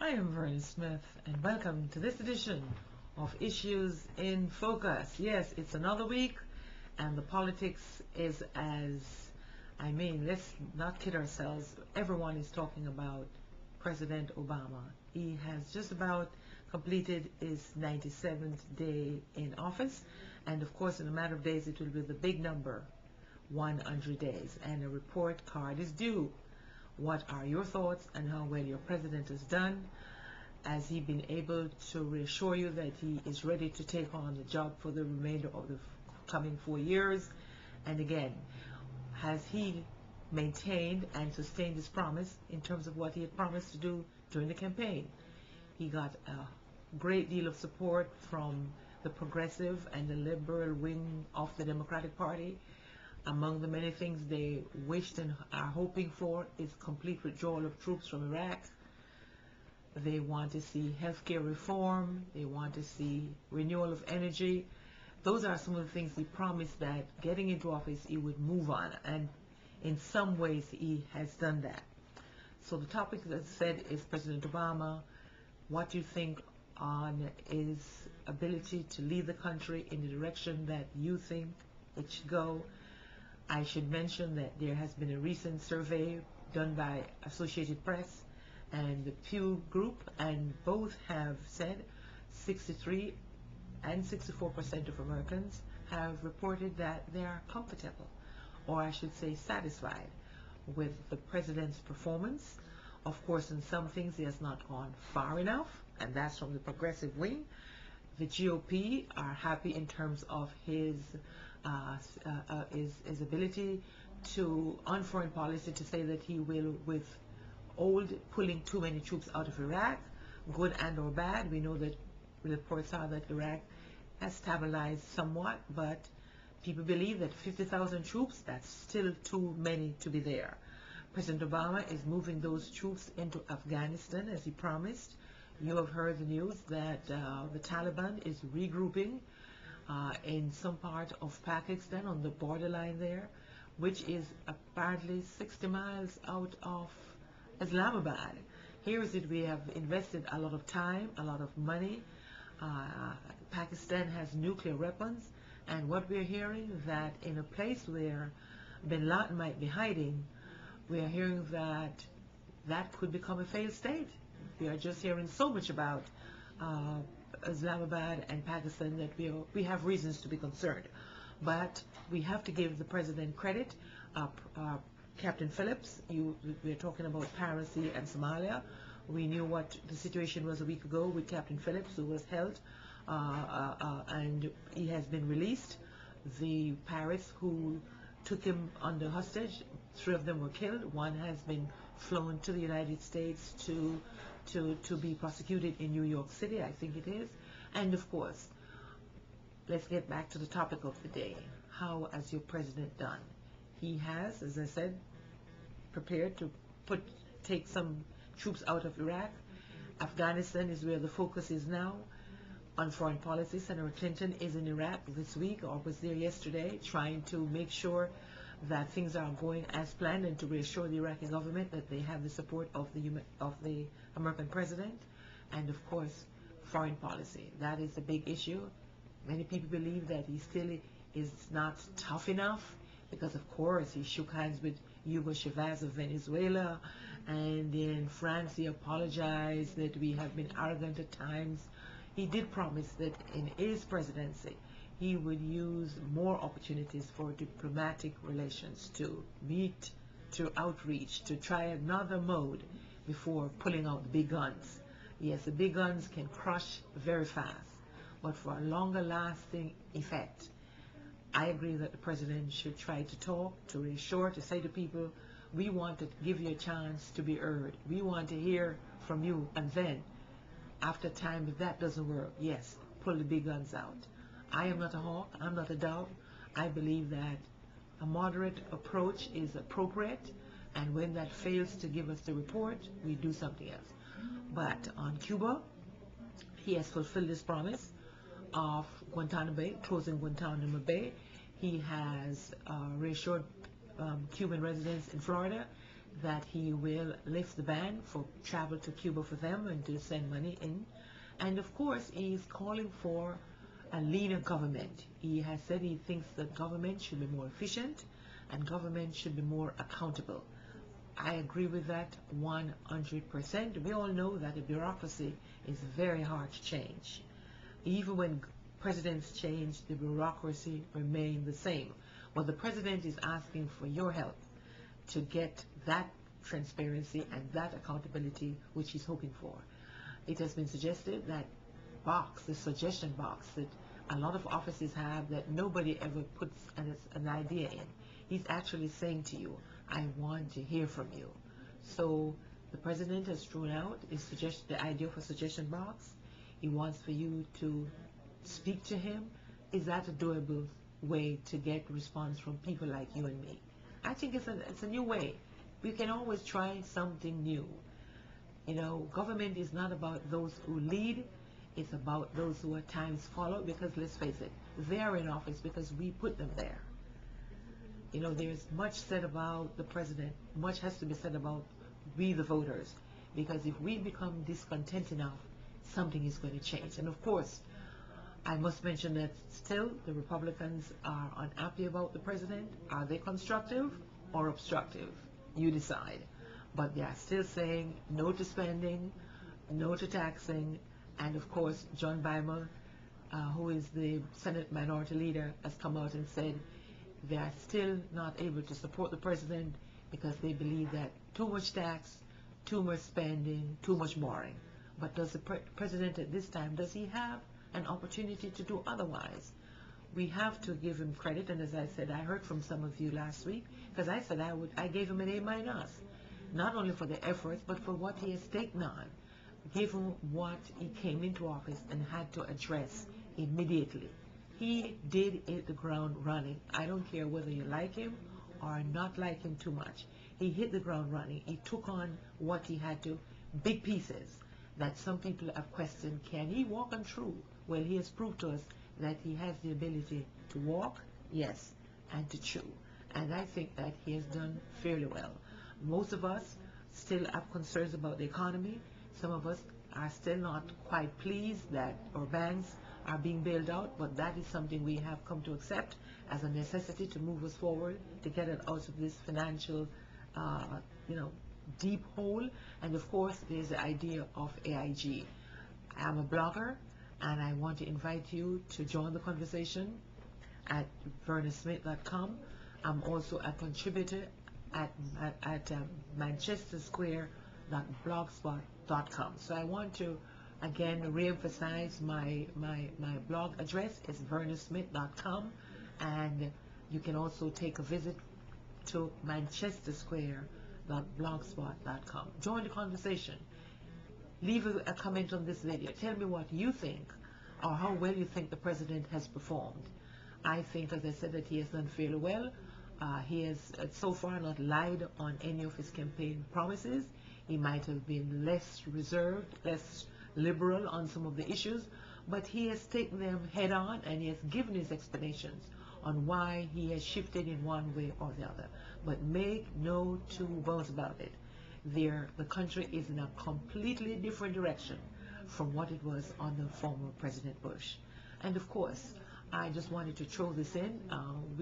I am Vernon Smith, and welcome to this edition of Issues in Focus. Yes, it's another week, and the politics is let's not kid ourselves. Everyone is talking about President Obama. He has just about completed his 97th day in office, and of course, in a matter of days, it will be the big number, 100 days, and a report card is due. What are your thoughts on how well your president has done? Has he been able to reassure you that he is ready to take on the job for the remainder of the coming 4 years? And again, has he maintained and sustained his promise in terms of what he had promised to do during the campaign? He got a great deal of support from the progressive and the liberal wing of the Democratic Party. Among the many things they wished and are hoping for is complete withdrawal of troops from Iraq. They want to see healthcare reform. They want to see renewal of energy. Those are some of the things he promised that getting into office he would move on, and in some ways he has done that. So the topic, as I said, is President Obama. What do you think on his ability to lead the country in the direction that you think it should go? I should mention that there has been a recent survey done by Associated Press and the Pew Group, and both have said 63 and 64% of Americans have reported that they are comfortable, or I should say satisfied, with the president's performance. Of course, in some things he has not gone far enough, and that's from the progressive wing. The GOP are happy in terms of his ability to, on foreign policy, to say that he will withhold pulling too many troops out of Iraq, good and or bad. We know that reports are that Iraq has stabilized somewhat, but people believe that 50,000 troops, that's still too many to be there. President Obama is moving those troops into Afghanistan as he promised. You have heard the news that the Taliban is regrouping in some part of Pakistan on the borderline there, which is apparently 60 miles out of Islamabad. Here is it, we have invested a lot of time, a lot of money. Pakistan has nuclear weapons, and what we're hearing that in a place where bin Laden might be hiding, we are hearing that that could become a failed state. We are just hearing so much about Islamabad and Pakistan that we have reasons to be concerned. But we have to give the president credit. Captain Phillips, we're talking about piracy and Somalia. We knew what the situation was a week ago with Captain Phillips, who was held, and he has been released. The pirates who took him under hostage, 3 of them were killed. One has been flown to the United States to be prosecuted in New York City, I think it is. And of course, let's get back to the topic of the day. How has your president done? He has, as I said, prepared to take some troops out of Iraq. Afghanistan is where the focus is now on foreign policy. Senator Clinton is in Iraq this week, or was there yesterday, trying to make sure that things are going as planned and to reassure the Iraqi government that they have the support of the American president. And of course, foreign policy. That is a big issue. Many people believe that he still is not tough enough because, of course, he shook hands with Hugo Chavez of Venezuela, and in France he apologized that we have been arrogant at times. He did promise that in his presidency he would use more opportunities for diplomatic relations, to meet, to outreach, to try another mode before pulling out the big guns. Yes, the big guns can crush very fast, but for a longer lasting effect, I agree that the president should try to talk, to reassure, to say to people, we want to give you a chance to be heard. We want to hear from you, and then after time, if that doesn't work, yes, pull the big guns out. I am not a hawk, I'm not a dove. I believe that a moderate approach is appropriate, and when that fails to give us the report, we do something else. But on Cuba, he has fulfilled his promise of Guantanamo Bay, closing Guantanamo Bay. He has reassured Cuban residents in Florida that he will lift the ban for travel to Cuba for them and to send money in. And of course, he is calling for a leaner government. He has said he thinks that government should be more efficient and government should be more accountable. I agree with that 100%. We all know that the bureaucracy is very hard to change. Even when presidents change, the bureaucracy remains the same. But the president is asking for your help to get that transparency and that accountability which he's hoping for. It has been suggested that the suggestion box that a lot of offices have that nobody ever puts an idea in. He's actually saying to you, I want to hear from you. So the president has thrown out the idea of a suggestion box. He wants for you to speak to him. Is that a doable way to get response from people like you and me? I think it's a new way. We can always try something new. You know, government is not about those who lead. It's about those who at times follow, because let's face it, they are in office because we put them there. You know, there's much said about the president. Much has to be said about we the voters, because if we become discontent enough, something is going to change. And of course, I must mention that still the Republicans are unhappy about the president. Are they constructive or obstructive? You decide. But they are still saying no to spending, no to taxing, and of course John Boehner, who is the Senate Minority Leader, has come out and said they are still not able to support the president because they believe that too much tax, too much spending, too much borrowing. But does the president at this time, does he have an opportunity to do otherwise? We have to give him credit, and as I said, I heard from some of you last week, because I said I gave him an A-, not only for the efforts, but for what he has taken on, given what he came into office and had to address immediately. He did hit the ground running. I don't care whether you like him or not like him too much. He hit the ground running. He took on what he had to, big pieces that some people have questioned. Can he walk on through? Well, he has proved to us that he has the ability to walk, yes, and to chew. And I think that he has done fairly well. Most of us still have concerns about the economy. Some of us are still not quite pleased that our banks are being bailed out, but that is something we have come to accept as a necessity to move us forward, to get us out of this financial, deep hole. And of course, there's the idea of AIG. I'm a blogger, and I want to invite you to join the conversation at VernaSmith.com. I'm also a contributor at manchestersquare.blogspot.com. So I want to again re-emphasize my blog address is VernaSmith.com, and you can also take a visit to manchestersquare.blogspot.com. Join the conversation. Leave a comment on this video. Tell me what you think, or how well you think the president has performed. I think, as I said, that he has done fairly well. He has so far not lied on any of his campaign promises. He might have been less reserved, less liberal on some of the issues, but he has taken them head on, and he has given his explanations on why he has shifted in one way or the other. But make no two bones about it. The country is in a completely different direction from what it was under former President Bush. And of course, I just wanted to throw this in.